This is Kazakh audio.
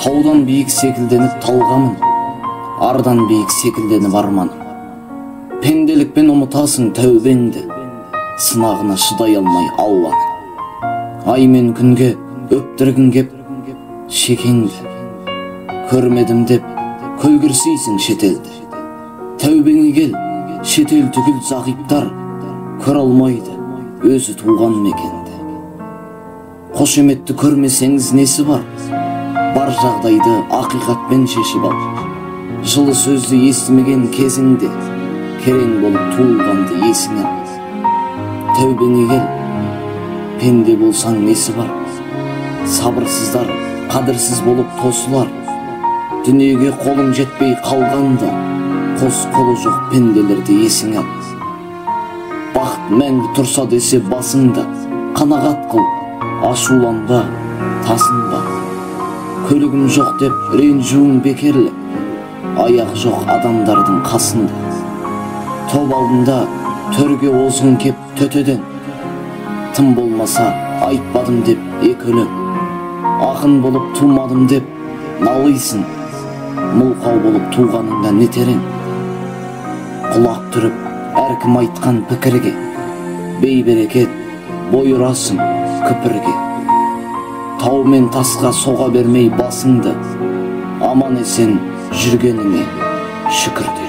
Таудан биік секілденіп талғамын, ардан биік секілденіп арманым. Пенделікпен ұмытасың тәубеңді, сынағына шыдай алмай Алланың. Ай мен күнге өптіргін кеп шекеңді, көрмедім деп көлгірсейсің шетелді. Тәубеңе кел, шетел түгіл зағиптар көр алмайды өзі туған мекенді. Қошеметті көрмесеңіз несі бар? Бар жағдайды ақиқатпен шешіп ал. Жылы сөзді естімеген кезіңде керең болып туылғанды есіңе ал. Тәубеңе кел, пенде болсаң несі бар? Сабырсыздар қадірсіз болып тосылар. Дүниеге қолың жетпей қалғанда қос қолы жоқ пенделерді есіңе ал. Бақыт мәңгі тұрса десе басыңда, қанағат қыл, ашуланба, тасынба. Көлігім жоқ деп ренжуің бекерлі, аяқ жоқ адамдардың қасында. Топ алдында төрге озғың кеп төтеден, тым болмаса айтпадым деп екі өлең. Ақын болып тумадым деп налыйсың, мылқау болып туғаныңда не терең. Құлақ түріп әркім айтқан пікірге, бейберекет бой ұрасың күпірге. Тау мен тасқа соға бермей басыңды, аман есен жүргеніңе шүкір де.